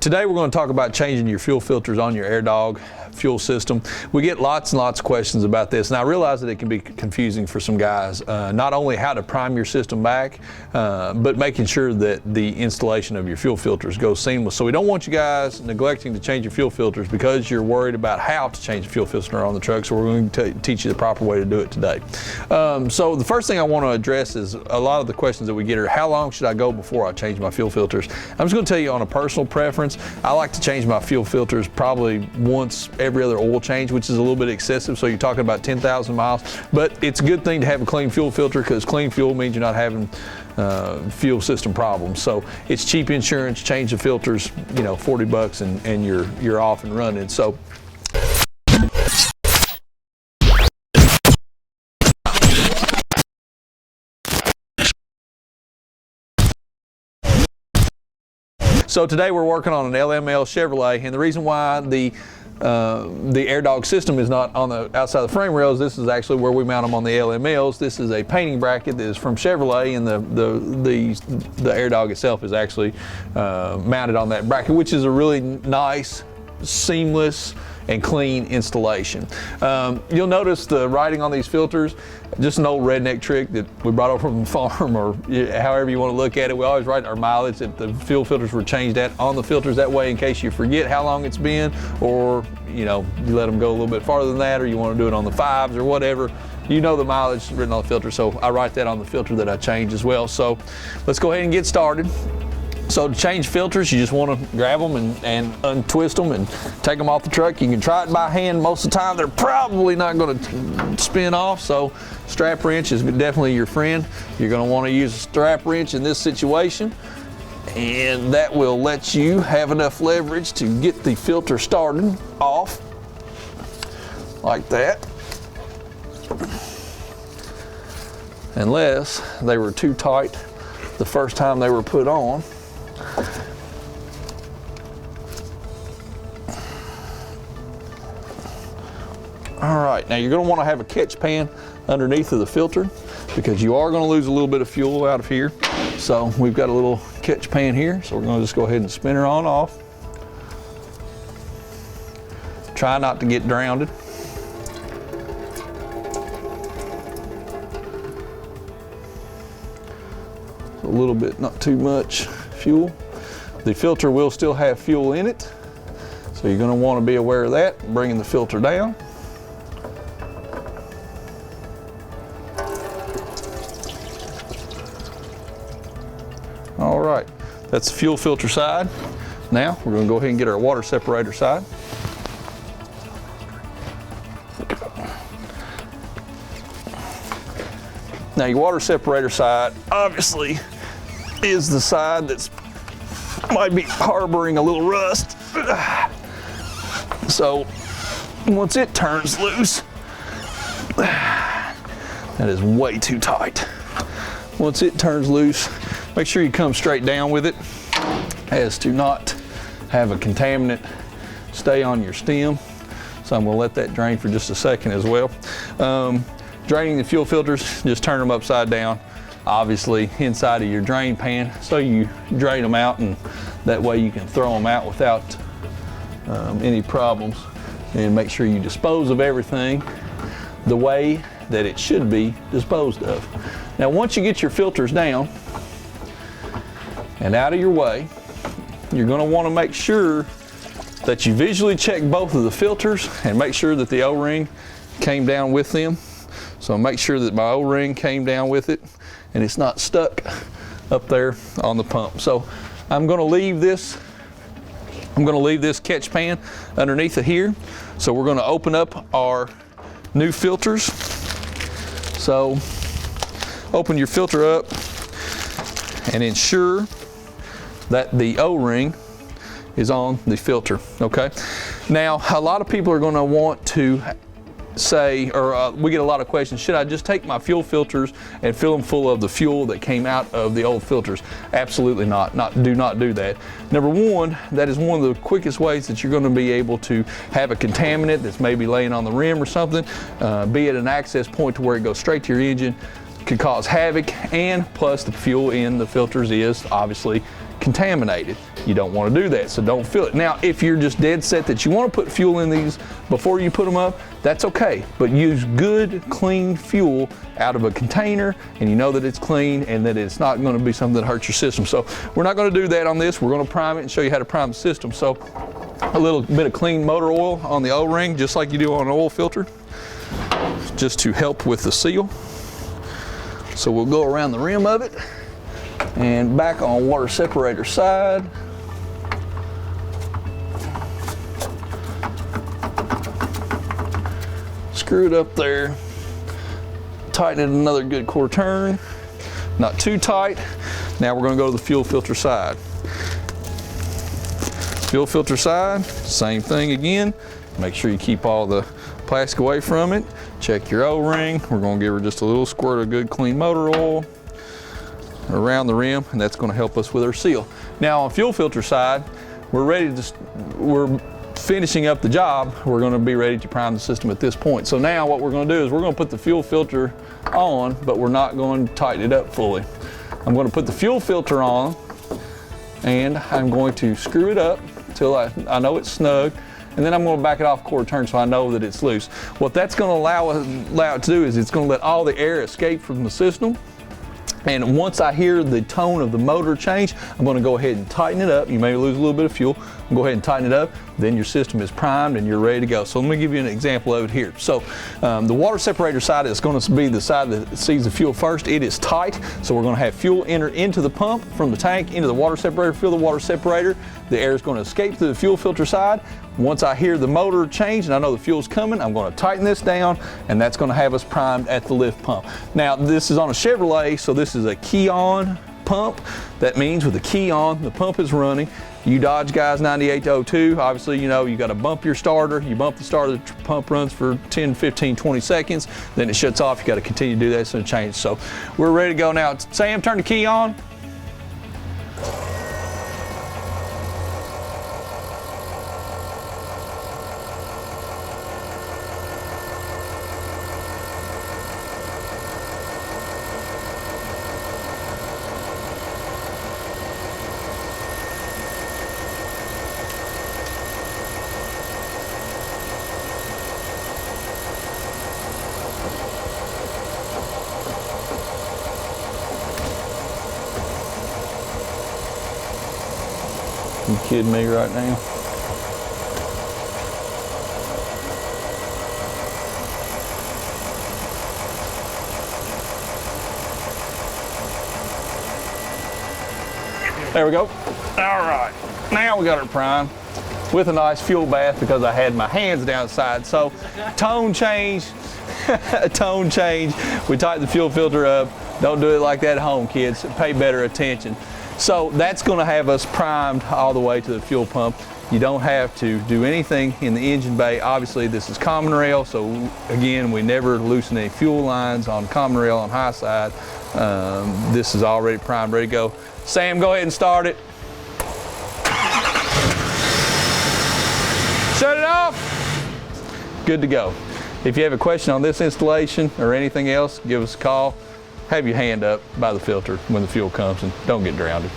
Today we're going to talk about changing your fuel filters on your Airdog fuel system. We get lots and lots of questions about this, and I realize that it can be confusing for some guys. Not only how to prime your system back, but making sure that the installation of your fuel filters goes seamless. So we don't want you guys neglecting to change your fuel filters because you're worried about how to change the fuel filter on the truck. So we're going to teach you the proper way to do it today. So the first thing I want to address is a lot of the questions that we get are, how long should I go before I change my fuel filters? I'm just going to tell you on a personal preference, I like to change my fuel filters probably once every other oil change, which is a little bit excessive. So you're talking about 10,000 miles, but it's a good thing to have a clean fuel filter because clean fuel means you're not having fuel system problems. So it's cheap insurance, change the filters, you know, 40 bucks and you're off and running. So today we're working on an LML Chevrolet, and the reason why the Airdog system is not on the outside of the frame rails, this is actually where we mount them on the LMLs. This is a painting bracket that is from Chevrolet, and the Airdog itself is actually mounted on that bracket, which is a really nice, seamless, and clean installation. You'll notice the writing on these filters, just an old redneck trick that we brought over from the farm, or however you want to look at it. We always write our mileage that the fuel filters were changed at on the filters, that way in case you forget how long it's been, or you know, you let them go a little bit farther than that, or you want to do it on the 5s or whatever. You know the mileage written on the filter, so I write that on the filter that I change as well. So let's go ahead and get started. So to change filters, you just want to grab them and untwist them and take them off the truck. You can try it by hand. Most of the time, they're probably not going to spin off, so strap wrench is definitely your friend. You're going to want to use a strap wrench in this situation, and that will let you have enough leverage to get the filter started off like that, unless they were too tight the first time they were put on. All right, now you're going to want to have a catch pan underneath of the filter because you are going to lose a little bit of fuel out of here. So we've got a little catch pan here, so we're going to just go ahead and spin her on off. Try not to get drowned. A little bit, not too much fuel. The filter will still have fuel in it, so you're going to want to be aware of that, bringing the filter down. All right, that's the fuel filter side. Now we're going to go ahead and get our water separator side. Now your water separator side obviously is the side that's might be harboring a little rust. So once it turns loose, that is way too tight. Once it turns loose, make sure you come straight down with it as to not have a contaminant stay on your stem. So I'm going to let that drain for just a second as well. Draining the fuel filters, just turn them upside down, obviously inside of your drain pan, so you drain them out, and that way you can throw them out without any problems. And make sure you dispose of everything the way that it should be disposed of. Now once you get your filters down and out of your way, you're going to want to make sure that you visually check both of the filters and make sure that the O-ring came down with them. So make sure that my O-ring came down with it and it's not stuck up there on the pump. So I'm going to leave this catch pan underneath of here. So we're going to open up our new filters. So open your filter up and ensure that the O-ring is on the filter, okay? Now, a lot of people are going to want to say, or we get a lot of questions, should I just take my fuel filters and fill them full of the fuel that came out of the old filters? Absolutely not. Do not do that. Number one, that is one of the quickest ways that you're going to be able to have a contaminant that's maybe laying on the rim or something, be at an access point to where it goes straight to your engine, could cause havoc, and plus the fuel in the filters is obviously contaminated. You don't want to do that, so don't fill it. Now, if you're just dead set that you want to put fuel in these before you put them up, that's okay. But use good, clean fuel out of a container, and you know that it's clean and that it's not going to be something that hurts your system. So we're not going to do that on this. We're going to prime it and show you how to prime the system. So a little bit of clean motor oil on the O-ring, just like you do on an oil filter, just to help with the seal. So we'll go around the rim of it and back on water separator side. Screw it up there. Tighten it another good quarter turn. Not too tight. Now we're going to go to the fuel filter side. Fuel filter side, same thing again. Make sure you keep all the plastic away from it. Check your O-ring. We're going to give her just a little squirt of good clean motor oil around the rim, and that's going to help us with our seal. Now on fuel filter side, we're finishing up the job. We're going to be ready to prime the system at this point. So now what we're going to do is we're going to put the fuel filter on, but we're not going to tighten it up fully. I'm going to put the fuel filter on, and I'm going to screw it up until I know it's snug, and then I'm going to back it off a quarter turn so I know that it's loose. What that's going to allow it to do is it's going to let all the air escape from the system. And once I hear the tone of the motor change, I'm going to go ahead and tighten it up. You may lose a little bit of fuel. Go ahead and tighten it up. Then your system is primed and you're ready to go. So let me give you an example of it here. So the water separator side is going to be the side that sees the fuel first. It is tight, so we're going to have fuel enter into the pump from the tank into the water separator, fill the water separator. The air is going to escape to the fuel filter side. Once I hear the motor change and I know the fuel's coming, I'm going to tighten this down, and that's going to have us primed at the lift pump. Now this is on a Chevrolet, so this is a key on pump. That means with the key on, the pump is running. You Dodge guys 98-02, obviously you know you got to bump your starter. You bump the starter, the pump runs for 10, 15, 20 seconds, then it shuts off. You got to continue to do that so it changes. So we're ready to go now. Sam, turn the key on. You kidding me right now? There we go. All right, now we got her primed with a nice fuel bath because I had my hands downside. So tone change, tone change. We tighten the fuel filter up. Don't do it like that at home, kids. Pay better attention. So that's going to have us primed all the way to the fuel pump. You don't have to do anything in the engine bay. Obviously this is common rail, so again, we never loosen any fuel lines on common rail on high side. This is already primed, ready to go. Sam, go ahead and start it. Shut it off. Good to go. If you have a question on this installation or anything else, give us a call. Have your hand up by the filter when the fuel comes, and don't get drowned.